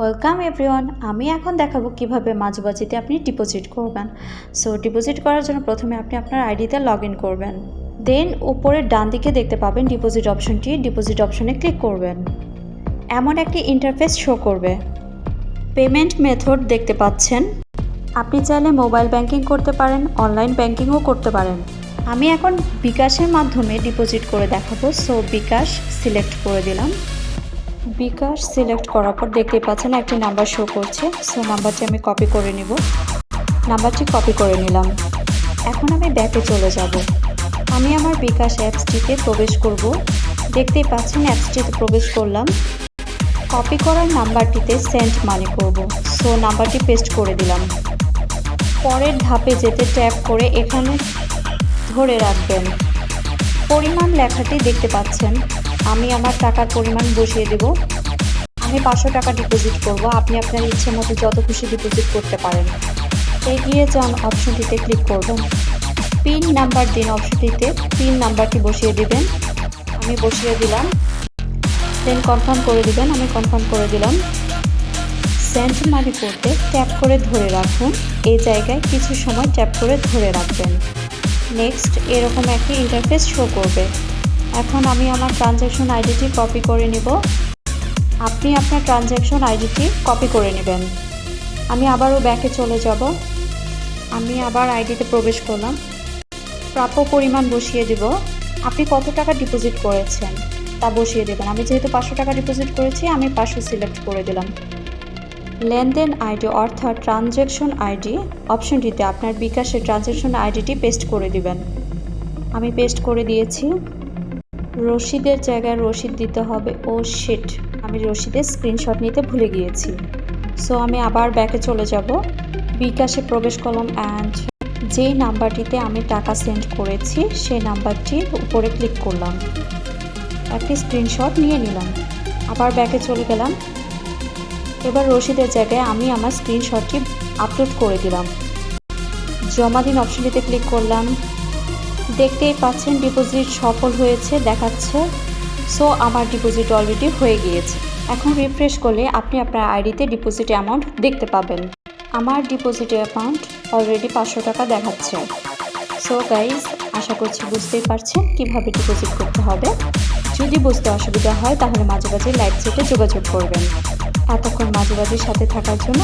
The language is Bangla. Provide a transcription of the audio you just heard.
Welcome everyone. আমি এখন দেখাবো কিভাবে মাঝবাজিতে আপনি ডিপোজিট করবেন। সো ডিপোজিট করার জন্য প্রথমে আপনি আপনার আইডিতে লগ ইন করবেন। দেন উপরের ডান দিকে দেখতে পাবেন ডিপোজিট অপশনটি। ডিপোজিট অপশনে ক্লিক করবেন। এমন একটি ইন্টারফেস শো করবে। পেমেন্ট মেথড দেখতে পাচ্ছেন। আপনি চাইলে মোবাইল ব্যাংকিং করতে পারেন, অনলাইন ব্যাংকিংও করতে পারেন। আমি এখন বিকাশের মাধ্যমে ডিপোজিট করে দেখাবো। সো বিকাশ সিলেক্ট করে দিলাম। বিকাশ সিলেক্ট করার পর দেখতে পাচ্ছেন একটি নাম্বার শো করছে। সো নাম্বারটি আমি কপি করে নিব। নাম্বারটি কপি করে নিলাম। এখন আমি ব্যাকে চলে যাব। আমি আমার বিকাশ অ্যাপসটিতে প্রবেশ করব। দেখতেই পাচ্ছেন অ্যাপসটিতে প্রবেশ করলাম। কপি করার নাম্বারটিতে সেন্ড মানি করব। সো নাম্বারটি পেস্ট করে দিলাম। পরের ধাপে যেতে ট্যাপ করে এখানে ধরে রাখবেন। পরিমাণ লেখাটি দেখতে পাচ্ছেন। আমি আমার টাকার পরিমাণ বসিয়ে দেব। আমি 500 টাকা ডিপোজিট করব। আপনি আপনার ইচ্ছে মতো যত খুশি ডিপোজিট করতে পারেন। এগিয়ে যান অপশনটিতে ক্লিক করবেন। পিন নাম্বার দিন অপশনটিতে পিন নাম্বারটি বসিয়ে দিবেন। আমি বসিয়ে দিলাম। দেন কনফার্ম করে দিবেন। আমি কনফার্ম করে দিলাম। সেন্ড মানি করতে ট্যাপ করে ধরে রাখুন। এই জায়গায় কিছু সময় ট্যাপ করে ধরে রাখবেন। নেক্সট এরকম একটি ইন্টারফেস শো করবে। এখন আমি আমার ট্রানজ্যাকশন আইডিটি কপি করে নিব। আপনি আপনার ট্রানজ্যাকশন আইডিটি কপি করে নেবেন। আমি আবারও ব্যাকে চলে যাব। আমি আবার আইডিতে প্রবেশ করলাম। প্রাপ্য পরিমাণ বসিয়ে দিব। আপনি কত টাকা ডিপোজিট করেছেন তা বসিয়ে দেবেন। আমি যেহেতু 500 টাকা ডিপোজিট করেছি, আমি 500 সিলেক্ট করে দিলাম। লেনদেন আইডি অর্থাৎ ট্রানজ্যাকশন আইডি অপশনটিতে আপনার বিকাশের ট্রানজ্যাকশন আইডিটি পেস্ট করে দিবেন। আমি পেস্ট করে দিয়েছি। রসিদের জায়গায় রসিদ দিতে হবে। ও শিট, আমি রসিদের স্ক্রিনশট নিতে ভুলে গিয়েছি। সো আমি আবার ব্যাকে চলে যাব। বিকাশে প্রবেশ করলাম অ্যান্ড যেই নাম্বারটিতে আমি টাকা সেন্ড করেছি সেই নাম্বারটির উপরে ক্লিক করলাম। একটি স্ক্রিনশট নিয়ে নিলাম। আবার ব্যাকে চলে গেলাম। এবার রসিদের জায়গায় আমি আমার স্ক্রিনশটটি আপলোড করে দিলাম। জমা দিন অপশনটিতে ক্লিক করলাম। দেখতেই পাচ্ছেন ডিপোজিট সফল হয়েছে দেখাচ্ছে। সো আমার ডিপোজিট অলরেডি হয়ে গিয়েছে। এখন রিফ্রেশ করলে আপনি আপনার আইডিতে ডিপোজিট অ্যামাউন্ট দেখতে পাবেন। আমার ডিপোজিট অ্যামাউন্ট অলরেডি 500 টাকা দেখাচ্ছে। সো গাইজ, আশা করছি বুঝতেই পারছেন কিভাবে ডিপোজিট করতে হবে। যদি বুঝতে অসুবিধা হয় তাহলে মাঝে মাঝে লাইভ চ্যাটে যোগাযোগ করবেন। এতক্ষণ মাঝে সাথে থাকার জন্য